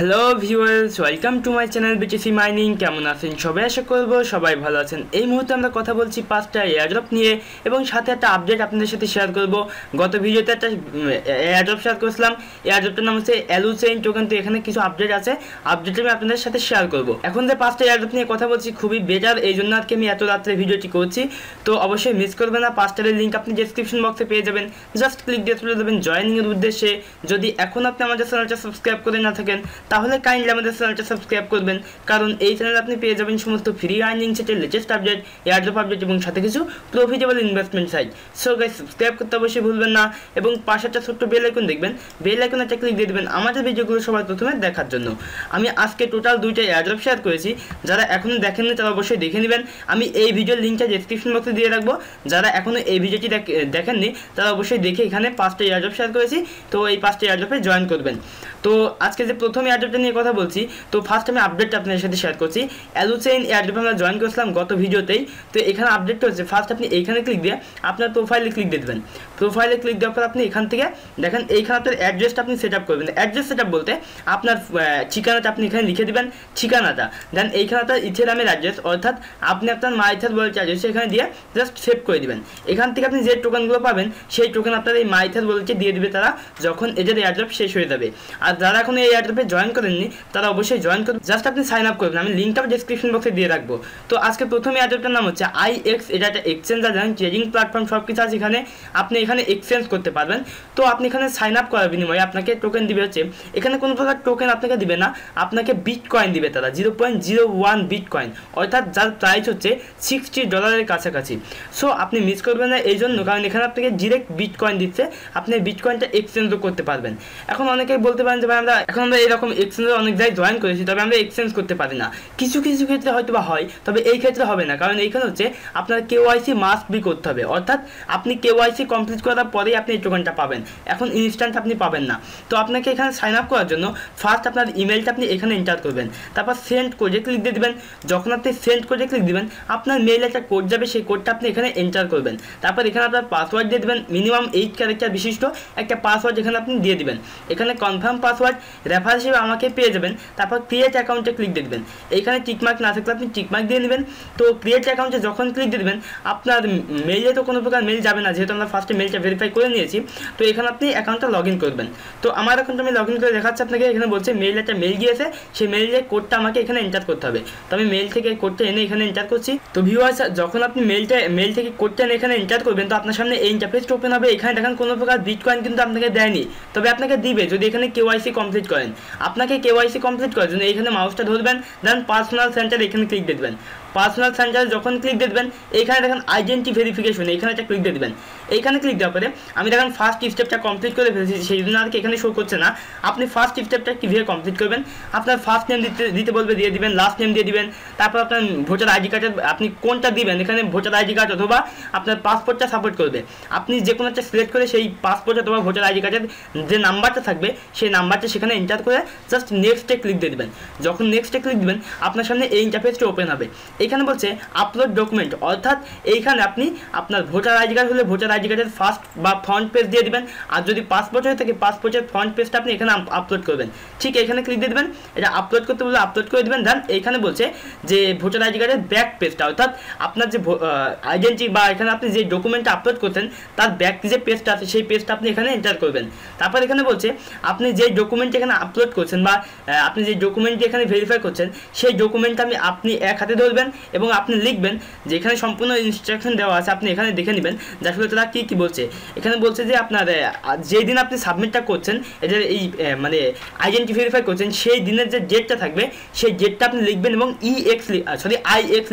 Hello viewers, welcome to my channel BTC mining. কেমন আছেন সবাই? আশা করবো সবাই ভালো আছেন। এই মুহূর্তে আমরা কথা বলছি 5টা এয়ারড্রপ নিয়ে এবং সাথে একটা আপডেট আপনাদের সাথে শেয়ার করব। গত ভিডিওতে একটা এয়ারড্রপ শেয়ার করেছিলাম, এয়ারড্রপটার নাম হচ্ছে অ্যালুচেইন টোকেন। তো এখানে কিছু আপডেট আছে, আপডেট আমি আপনাদের সাথে শেয়ার করব। এখন যে 5টা এয়ারড্রপ নিয়ে কথা বলছি খুবই বেটার, এই জন্য আজকে আমি এত রাত্রে ভিডিওটি করছি। তো অবশ্যই মিস করবেন না। 5টার লিঙ্ক আপনি ডেসক্রিপশন বক্সে পেয়ে যাবেন, জাস্ট ক্লিক দিয়ে চলে যাবেন জয়েনিংয়ের উদ্দেশ্যে। যদি এখন আপনি আমাদের চ্যানেলটা সাবস্ক্রাইব করে না থাকেন তাহলে কাইন্ডলি আমাদের চ্যানেলটা সাবস্ক্রাইব করবেন, কারণ এই চ্যানেলে আপনি পেয়ে যাবেন সমস্ত ফ্রি আর্নিং সেটের লেটেস্ট আপডেট, এয়ারড্রপ আপডেট এবং সাথে কিছু profitable investment site. So guys, subscribe করতে অবশ্যই ভুলবেন না এবং পাশে একটা ছোট্ট বেল আইকন দেখবেন, বেল আইকনে একটা ক্লিক দিয়ে দেবেন আমাদের ভিডিওগুলো সবার প্রথমে দেখার জন্য। আমি আজকে টোটাল 2টা এয়ারড্রপ শেয়ার করেছি, যারা এখনও দেখেননি তারা অবশ্যই দেখে নেবেন। আমি এই ভিডিওর লিঙ্কটা ডেসক্রিপশন বক্সে দিয়ে রাখবো, যারা এখনও এই ভিডিওটি দেখেননি তারা অবশ্যই দেখে এখানে 5টা এয়ারড্রপ শেয়ার করেছি, তো এই 5টা এয়ারড্রপে জয়েন করবেন। তো আজকে যে প্রথম এয়ারড্রপটা নিয়ে কথা বলছি, তো ফার্স্ট আমি আপডেটটা আপনাদের সাথে শেয়ার করছি। অ্যালুচেইন এয়ারড্রপে আমরা জয়েন করেছিলাম গত ভিডিওতেই। তো এখানে আপডেটটা হচ্ছে, ফার্স্ট আপনি এইখানে ক্লিক দিয়ে আপনার প্রোফাইলে ক্লিক দিয়ে দেবেন। প্রোফাইলে ক্লিক দেওয়ার পর আপনি এখান থেকে দেখেন এইখানে আপনার অ্যাড্রেসটা আপনি সেট আপ করবেন। অ্যাড্রেস সেট আপ বলতে আপনার ঠিকানাটা আপনি এখানে লিখে দেবেন, ঠিকানাটা দেন এইখানে আপনার ইথেরামের অ্যাড্রেস, অর্থাৎ আপনি আপনার মাইথার ওয়ালেট অ্যাড্রেস এখানে দিয়ে জাস্ট সেভ করে দিবেন। এখান থেকে আপনি যে টোকেনগুলো পাবেন সেই টোকেন আপনার এই মাইথার ওয়ালেটে দিয়ে দিবে তারা, যখন এদের এয়ারড্রপ শেষ হয়ে যাবে। আর যারা এখন এই এয়ারড্রপে জয়েন করেননি তারা অবশ্যই জয়েন করবেন, জাস্ট আপনি সাইন আপ করবেন। আমি লিঙ্কটা ডেসক্রিপশন বক্সে দিয়ে রাখবো। তো আজকে প্রথম এয়ারড্রপটার নাম হচ্ছে IX। এটা একটা এক্সচেঞ্জ, আর জানেন ট্রেডিং প্ল্যাটফর্ম সব কিছু আছে এখানে, আপনি এখানে এক্সচেঞ্জ করতে পারবেন। তো আপনি এখানে সাইন আপ করার বিনিময়ে আপনাকে টোকেন দিবে হচ্ছে, এখানে কোনো প্রকার টোকেন আপনাকে দিবে না, আপনাকে বিটকয়েন দিবে তারা, 0.01 বিটকয়েন, অর্থাৎ যার প্রাইস হচ্ছে $60 কাছাকাছি। সো আপনি মিস করবেন না এই জন্য, কারণ এখানে আপনাকে ডিরেক্ট বিটকয়েন দিচ্ছে, আপনি বিটকয়েনটা এক্সচেঞ্জও করতে পারবেন। এখন অনেকেই বলতে পারেন যে ভাই আমরা এরকম এক্সচেঞ্জে অনেক জায়গায় জয়েন করেছি, তবে আমরা এক্সচেঞ্জ করতে পারি না। কিছু কিছু ক্ষেত্রে হয়তো বা হয়, তবে এই ক্ষেত্রে হবে না, কারণ এইখানে হচ্ছে আপনার KYC মাস্ট বি করতে হবে, অর্থাৎ আপনি KYC কমপ্লিট করার পরেই আপনি এই টোকেনটা পাবেন, এখন ইনস্ট্যান্ট আপনি পাবেন না। তো আপনাকে এখানে সাইন আপ করার জন্য ফার্স্ট আপনার ইমেলটা আপনি এখানে এন্টার করবেন, তারপর সেন্ড কোডে ক্লিক দিয়ে দেবেন। যখন আপনি সেন্ড কোডে ক্লিক দিবেন আপনার মেইলে একটা কোড যাবে, সেই কোডটা আপনি এখানে এন্টার করবেন। তারপর এখানে আপনার পাসওয়ার্ড দিয়ে দেবেন, মিনিমাম 8 ক্যারেক্টার বিশিষ্ট একটা পাসওয়ার্ড এখানে আপনি দিয়ে দিবেন। এখানে কনফার্ম পাসওয়ার্ড রেফার হিসেবে আমাকে পেয়ে যাবেন। তারপর ক্রিয়েট অ্যাকাউন্টে ক্লিক দিয়ে দেবেন, এইখানে টিকমার্ক না থাকলে আপনি টিকমার্ক দিয়ে নেবেন। তো ক্রিয়েট অ্যাকাউন্টে যখন ক্লিক দিয়ে দেবেন আপনার মেইলে তো কোনো প্রকার মেইল যাবে না, যেহেতু আমরা ফার্স্টে মেইলটা ভেরিফাই করে নিয়েছি। তো এখানে আপনি অ্যাকাউন্টটা লগ ইন করবেন। তো আমার অ্যাকাউন্টটা আমি লগ ইন করে দেখাচ্ছি আপনাকে। এখানে বলছে মেইল, একটা মেইল গিয়েছে, সেই মেইলের কোডটা আমাকে এখানে এন্টার করতে হবে। তো আমি মেইল থেকে কোডটা এনে এখানে এন্টার করছি। তো ভিউয়ার্স, যখন আপনি মেইল থেকে কোডটা এনে এখানে এন্টার করবেন তো আপনার সামনে এই ইন্টারফেসটা ওপেন হবে। এখানে দেখেন কোনো প্রকার বিটকয়েন কিন্তু আপনাকে দেয়নি, তবে আপনাকে দিবে যদি এখানে KYC কমপ্লিট করেন। আপনাকে KYC কমপ্লিট করার জন্য এখানে মাউসটা ধরবেন, দেন পার্সোনাল সেন্টার এখানে ক্লিক দিয়ে দেবেন। পার্সোনাল সেন্টারে যখন ক্লিক দিয়ে দেবেন এইখানে দেখেন আইডেন্টি ভেরিফিকেশন, এইখানে একটা ক্লিক দিয়ে দেবেন। এইখানে ক্লিক দেওয়ার পরে আমি দেখেন ফার্স্ট স্টেপটা কমপ্লিট করে ফেলেছি, সেই জন্য আর কি এখানে শো করছে না। আপনি ফার্স্ট স্টেপটা কীভাবে কমপ্লিট করবেন, আপনার ফার্স্ট নেম দিতে বলবে, দিয়ে দিবেন, লাস্ট নেম দিয়ে দিবেন। তারপর আপনার ভোটার আইডি কার্ডের আপনি কোনটা দিবেন, এখানে ভোটার আইডি কার্ড অথবা আপনার পাসপোর্টটা সাপোর্ট করবে। আপনি যে কোনো একটা সিলেক্ট করে সেই পাসপোর্ট অথবা ভোটার আইডি কার্ডের যে নাম্বারটা থাকবে সেই নাম্বারটা সেখানে এন্টার করে জাস্ট নেক্সটে ক্লিক দিয়ে দেবেন। যখন নেক্সটে ক্লিক দেবেন আপনার সামনে এই ইন্টারফেসটা ওপেন হবে। এখানে বলছে আপলোড ডকুমেন্ট, অর্থাৎ এইখানে আপনি আপনার ভোটার আইডি কার্ড হলে ভোটার আইডি কার্ডের ফার্স্ট বা ফ্রন্ট পেজ দিয়ে দিবেন, আর যদি পাসপোর্ট হয়ে থাকে পাসপোর্টের ফ্রন্ট পেজটা আপনি এখানে আপলোড করবেন। ঠিক এখানে ক্লিক দিয়ে দেবেন, এটা আপলোড করতে বলে আপলোড করে দেবেন। দেন এইখানে বলছে যে ভোটার আইডি কার্ডের ব্যাক পেজটা, অর্থাৎ আপনার যে আইডেন্টি বা এখানে আপনি যে ডকুমেন্টটা আপলোড করছেন তার ব্যাক যে পেজটা আছে সেই পেজটা আপনি এখানে এন্টার করবেন। তারপর এখানে বলছে আপনি যে ডকুমেন্ট এখানে আপলোড করছেন বা আপনি যে ডকুমেন্টটি এখানে ভেরিফাই করছেন সেই ডকুমেন্টটা আপনি এক হাতে ধরবেন এবং আপনি লিখবেন যে এখানে সম্পূর্ণ ইনস্ট্রাকশন দেওয়া আছে, আপনি এখানে দেখে নেবেন যে আসলে তারা কী বলছে। এখানে বলছে যে আপনার যেই দিন আপনি সাবমিটটা করছেন, এদের এই মানে আইডেন্টি ভেরিফাই করছেন সেই দিনের যে ডেটটা থাকবে সেই ডেটটা আপনি লিখবেন এবং IX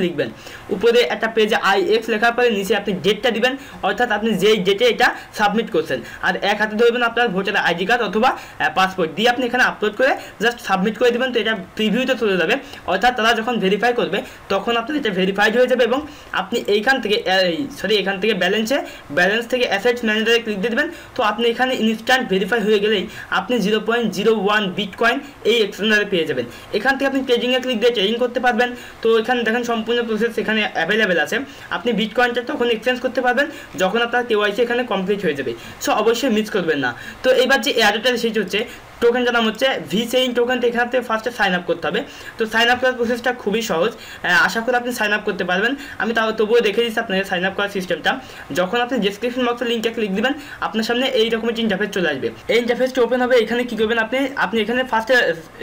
লিখবেন। উপরে একটা পেজে IX লেখার পরে নিচে আপনি ডেটটা দিবেন, অর্থাৎ আপনি যেই ডেটে এটা সাবমিট করছেন, আর এক হাতে ধরবেন আপনার ভোটার আইডি কার্ড অথবা পাসপোর্ট দিয়ে আপনি এখানে আপলোড করে জাস্ট সাবমিট করে দেবেন। তো এটা প্রিভিউতে চলে যাবে, অর্থাৎ তারা যখন ভেরিফাই করবে তখন আপনার এটা ভেরিফাইড হয়ে যাবে এবং আপনি এখান থেকে ব্যালেন্স থেকে অ্যাসেটস ম্যানেজারে ক্লিক দিয়ে দেবেন। তো আপনি এখানে ইনস্ট্যান্ট ভেরিফাই হয়ে গেলেই আপনি 0.01 বিটকয়েন এই এক্সচেঞ্জারে পেয়ে যাবেন। এখান থেকে আপনি ট্রেডিংয়ে ক্লিক দিয়ে ট্রেডিং করতে পারবেন। তো এখানে দেখেন সম্পূর্ণ প্রসেস এখানে অ্যাভেলেবেল আছে। আপনি বিটকয়েনটা তখন এক্সচেঞ্জ করতে পারবেন যখন আপনার KYC এখানে কমপ্লিট হয়ে যাবে। সো অবশ্যই মিস করবেন না। তো এবার যে এয়ারড্রপটা সেটি হচ্ছে টোকেনটার নাম হচ্ছে ভিসেইন টোকেন। তো এখান থেকে ফার্স্টে সাইন আপ করতে হবে। তো সাইন আপ করার প্রসেসটা খুবই সহজ, আশা করি আপনি সাইন আপ করতে পারবেন। আমি তবুও দেখে দিচ্ছি আপনাকে সাইন আপ করার সিস্টেমটা। যখন আপনি ডেসক্রিপশন বক্সের লিঙ্কে ক্লিক দিবেন, আপনার সামনে এই রকমের ইন্টারফেস চলে আসবে। এই ইন্টারফেসটা ওপেন হবে। এখানে কী করবেন, আপনি এখানে ফার্স্টে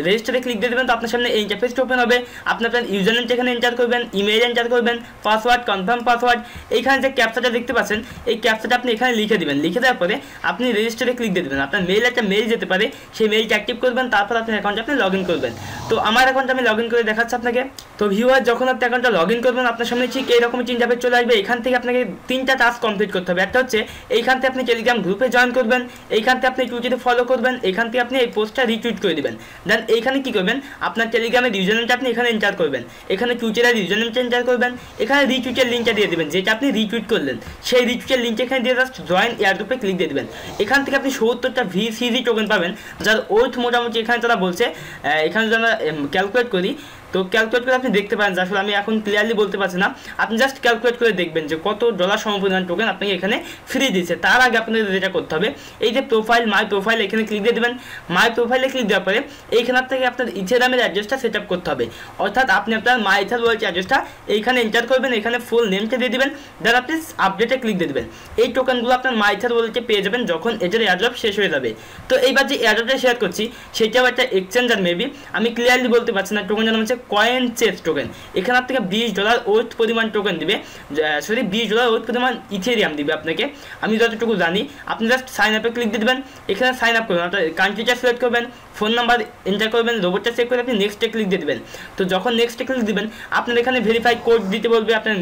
রেজিস্টারে ক্লিক দিয়ে দেবেন। তো আপনার সামনে এই ইন্টারফেসটা ওপেন হবে। আপনার ইউজার নেমটা এখানে এন্টার করবেন, ইমেল এন্টার করবেন, পাসওয়ার্ড, কনফার্ম পাসওয়ার্ড। এইখানে যে ক্যাপচাটা দেখতে পাচ্ছেন, এই ক্যাপচাটা আপনি এখানে লিখে দেবেন। লিখে দেওয়ার পরে আপনি রেজিস্টারে ক্লিক দিয়ে দেবেন। আপনার একটা মেইল যেতে পারে, সেই মেইলটা অ্যাক্টিভ করবেন। তারপর আপনার অ্যাকাউন্টে আপনি লগ ইন করবেন। তো আমার অ্যাকাউন্টে আমি লগ ইন করে দেখাচ্ছি আপনাকে। তো ভিউয়ার, যখন আপনি অ্যাকাউন্টটা লগ ইন করবেন, আপনার সামনে ঠিক এইরকম ইন্টারফেস চলে আসবে। এখান থেকে আপনাকে 3টা টাস্ক কমপ্লিট করতে হবে। একটা হচ্ছে এইখান থেকে আপনি টেলিগ্রাম গ্রুপে জয়েন করবেন, এইখান থেকে আপনি টুইটারে ফলো করবেন, এইখান থেকে আপনি এই পোস্টটা রিটুইট করে দেবেন। দেন এইখানে কি করবেন, আপনার টেলিগ্রামের ইউজার নেমটা আপনি এখানে এন্টার করবেন, এখানে টুইটারের ইউজার নেমটা এন্টার করবেন, এখানে রিটুইটের লিঙ্কটা দিয়ে দেবেন, যেটা আপনি রিটুইট করলেন সেই রিটুইটের লিঙ্কটা এখানে দিয়ে জাস্ট জয়েন এয়ারড্রপে ক্লিক দিয়ে দেবেন। এখান থেকে আপনি 70টা ভিসিজি টোকেন পাবেন, যার ওয়েট মোটামুটি এখানে তারা বলছে, এখানে যদি আমরা ক্যালকুলেট করি, তো ক্যালকুলেট করে আপনি দেখতে পারেন। আসলে আমি এখন ক্লিয়ারলি বলতে পারছি না, আপনি জাস্ট ক্যালকুলেট করে দেখবেন যে কত ডলার সমপরিমাণ টোকেন আপনাকে এখানে ফ্রি দিচ্ছে। তার আগে আপনাদের যেটা করতে হবে, এই যে প্রোফাইল, মাই প্রোফাইল, এখানে ক্লিক দিয়ে দেবেন। মাই প্রোফাইলে ক্লিক দেওয়ার পরে এইখান থেকে আপনার ইথেরিয়ামের অ্যাড্রেসটা সেট আপ করতে হবে। অর্থাৎ আপনি আপনার মাই ইথার ওয়ালেট অ্যাড্রেসটা এইখানে এন্টার করবেন, এখানে ফুল নেমটা দিয়ে দেবেন, দেন আপনি আপডেটে ক্লিক দিয়ে দেবেন। এই টোকেনগুলো আপনার মাই ইথার ওয়ালেটে পেয়ে যাবেন যখন এটার এয়ারড্রপ শেষ হয়ে যাবে। তো এইবার যে এয়ারড্রপটা শেয়ার করছি, সেটাও একটা এক্সচেঞ্জার মেবি, আমি ক্লিয়ারলি বলতে পারছি না। টোকেন নাম হচ্ছে CoinChase টোকেন। এখানে আপনাকে $20 ওয়েট পরিমাণ টোকেন দিবে, সরি $20 ওয়েট পরিমাণ ইথেরিয়াম দিবে আপনাকে, আমি যতটুকু জানি। আপনি জাস্ট সাইন আপে ক্লিক দিয়ে দেবেন, এখানে সাইন আপ করবেন, আপনার কান্ট্রিটা সিলেক্ট করবেন, ফোন নাম্বার এন্টার করবেন, রোবটটা চেক করে আপনি নেক্সটে ক্লিক দিয়ে দেবেন। তো যখন নেক্সটে ক্লিক দিবেন, আপনার এখানে ভেরিফাই কোড দিতে বলবে, আপনার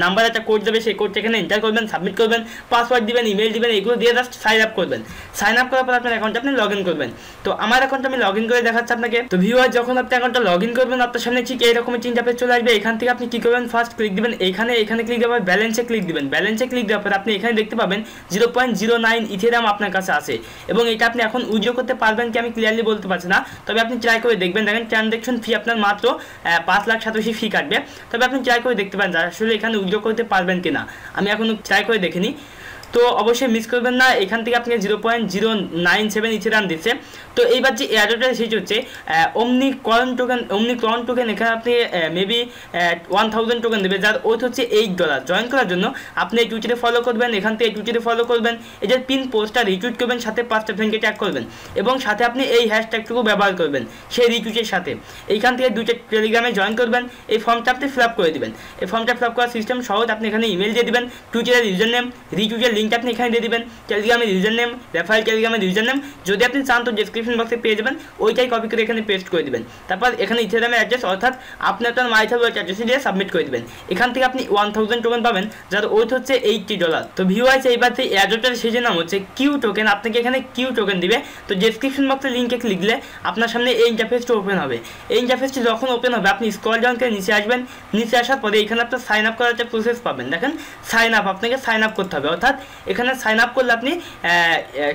নাম্বার একটা কোড যাবে, সেই কোডটা এখানে এন্টার করবেন, সাবমিট করবেন, পাসওয়ার্ড দিবেন, ইমেল দিবেন, এগুলো দিয়ে জাস্ট সাইন আপ করবেন। সাইন আপ করার পর আপনার অ্যাকাউন্টে আপনি লগ ইন করবেন। তো আমার অ্যাকাউন্টে আমি লগ ইন করে দেখাচ্ছি আপনাকে। তো ভিউয়ার, যখন আপনি অ্যাকাউন্টটা লগ ইন করবেন, আপনার সামনে ঠিক এইরকমের ইন্টারফেস চলে আসবে। এখান থেকে আপনি কী করবেন, ফার্স্ট ক্লিক দিবেন, এখানে ক্লিক দেওয়ার পর ব্যালেন্সে ক্লিক দিবেন। ব্যালেন্সে ক্লিক দেওয়ার পর আপনি এখানে দেখতে পাবেন 0.09 ইথেরিয়াম আপনার কাছে আছে, এবং এটা আপনি এখন উইথড্র করতে পারবেন কি আমি ক্লিয়ারলি বলতে পারছি না, তবে আপনি ট্রাই করে দেখবেন। দেখেন ট্রানজ্যাকশন ফি আপনার মাত্র 5,87,000 ফি কাটবে, তবে আপনি ট্রাই করে দেখতে পারেন আসলে এখানে উইথড্র করতে পারবেন কিনা। আমি এখনও ট্রাই করে দেখিনি, তো অবশ্যই মিস করবেন না। এখান থেকে আপনি 0.097 ইথেরিয়াম দিচ্ছে। তো এইবার যে এয়ারড্রপটা সেটি হচ্ছে ওমনিক্রন টোকেন। এখানে আপনি মেবি 1000 টোকেন দেবে, যার ওয়েট হচ্ছে $8। জয়েন করার জন্য আপনি এই টুইটারে ফলো করবেন, এখান থেকে টুইটারে ফলো করবেন, এটার পিন পোস্টটা রিটুইট করবেন, সাথে 5টা ফ্রেন্ডকে ট্যাগ করবেন, এবং সাথে আপনি এই হ্যাশট্যাগটুকু ব্যবহার করবেন সেই রিটুইটের সাথে। এইখান থেকে 2টা টেলিগ্রামে জয়েন করবেন, এই ফর্মটা আপনি ফিল আপ করে দেবেন। এই ফর্মটা ফিল আপ করার সিস্টেম সহজ, আপনি এখানে ইমেল দিয়ে দেবেন, টুইটারের ইউজার নেম, রিটুইটের লিঙ্কটা আপনি এখানে দিয়ে দেবেন, টেলিগ্রামের ইউজার নেম, রেফারেল টেলিগ্রামের ইউজার নেম, যদি আপনি চান তো ডেসক্রিপশন বক্সে পেয়ে যাবেন, ওইটাই কপি করে এখানে পেস্ট করে দেবেন। তারপর এখানে ইথেরিয়ামের অ্যাড্রেস, অর্থাৎ আপনি আপনার মাই ইথার ওয়ালেট অ্যাড্রেসে দিয়ে সাবমিট করে দেবেন। এখান থেকে আপনি 1000 টোকেন পাবেন, যার ওয়েট হচ্ছে $80। তো ভিউয়ার্স, এইবার যে এয়ারড্রপটার সেই নাম হচ্ছে কিউ টোকেন। আপনাকে এখানে কিউ টোকেন দিবে। তো ডেসক্রিপশন বক্সের লিঙ্কে ক্লিক দিলে আপনার সামনে এই ইন্টারফেসটা ওপেন হবে। এই ইন্টারফেসটি যখন ওপেন হবে, আপনি স্ক্রল ডাউন করে নিচে আসবেন। নিচে আসার পরে এখানে আপনার সাইন আপ করার একটা প্রসেস পাবেন। দেখেন সাইন আপ, আপনাকে সাইন আপ করতে হবে, অর্থাৎ এখানে সাইন আপ করলে আপনি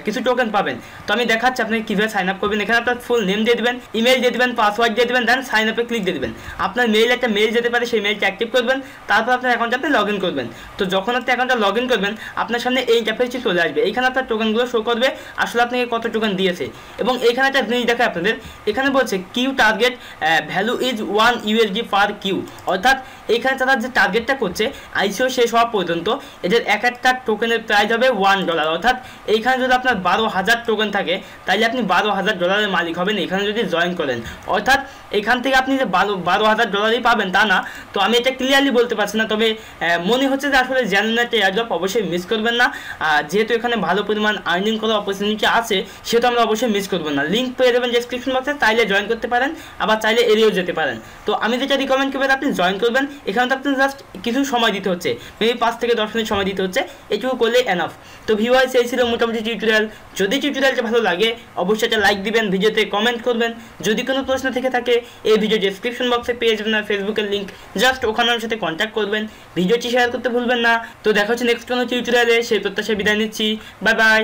কিছু টোকেন পাবেন। তো আমি দেখাচ্ছি আপনি কীভাবে সাইন আপ করবেন। এখানে আপনার ফুল নেম দিয়ে দেবেন, ইমেল দিয়ে দেবেন, পাসওয়ার্ড দিয়ে দেবেন, দেন সাইন আপে ক্লিক দিয়ে দেবেন। আপনার একটা মেইল যেতে পারে, সেই মেইলটা অ্যাক্টিভ করবেন, তারপর আপনার অ্যাকাউন্টে আপনি লগ ইন করবেন। তো যখন আপনি অ্যাকাউন্টে লগ ইন করবেন, আপনার সামনে এই ইন্টারফেসটি চলে আসবে। এখানে আপনার টোকেনগুলো শো করবে, আসলে আপনাকে কত টোকেন দিয়েছে। এবং এখানে একটা জিনিস দেখায় আপনাদের, এখানে বলছে Q target value is $1 per Q, অর্থাৎ এখানে তারা যে টার্গেটটা করছে আইসিও শেষ হওয়া পর্যন্ত এদের একটা টোকেনের প্রাইস হবে $1। অর্থাৎ এইখানে যদি আপনার 12,000 টোকেন থাকে, তাহলে আপনি $12,000 মালিক হবেন এখানে যদি জয়েন করেন। অর্থাৎ এখান থেকে আপনি যে $12,000 পাবেন তা না। তো আমি এটা ক্লিয়ারলি বলতে পারছি না, তবে মনে হচ্ছে যে আসলে জেনুইন একটা এয়ারড্রপ, অবশ্যই মিস করবেন না। যেহেতু এখানে ভালো পরিমাণ আর্নিং করার অপরচুনিটি আছে, সেহেতু আমরা অবশ্যই মিস করবেন না। লিঙ্ক পেয়ে যাবেন ডেসক্রিপশন বক্সে, চাইলে জয়েন করতে পারেন, আবার চাইলে এড়িয়েও যেতে পারেন। তো আমি যেটা রিকমেন্ড করবেন, আপনি জয়েন করবেন। এখানে তো আপনি জাস্ট কিছু সময় দিতে হচ্ছে, মেবি 5 থেকে 10 মিনিট সময় দিতে হচ্ছে, এটুকু করলে এনাফ। তো ভিউয়ার্স, এই ছিল মোটামুটি টিউটোরিয়াল। যদি টিউটোরিয়ালটা ভালো লাগে অবশ্যই একটা লাইক দিবেন, ভিডিওতে কমেন্ট করবেন। যদি কোনো প্রশ্ন থেকে থাকে এই ভিডিও ডেসক্রিপশন বক্সে পেয়ে যাবেন না ফেসবুকের লিঙ্ক, জাস্ট ওখানে আমার সাথে কন্ট্যাক্ট করবেন। ভিডিওটি শেয়ার করতে ভুলবেন না। তো দেখা হচ্ছে নেক্সট কোনো টিউটোরিয়ালে, সেই প্রত্যাশায় বিদায় নিচ্ছি। Bye bye.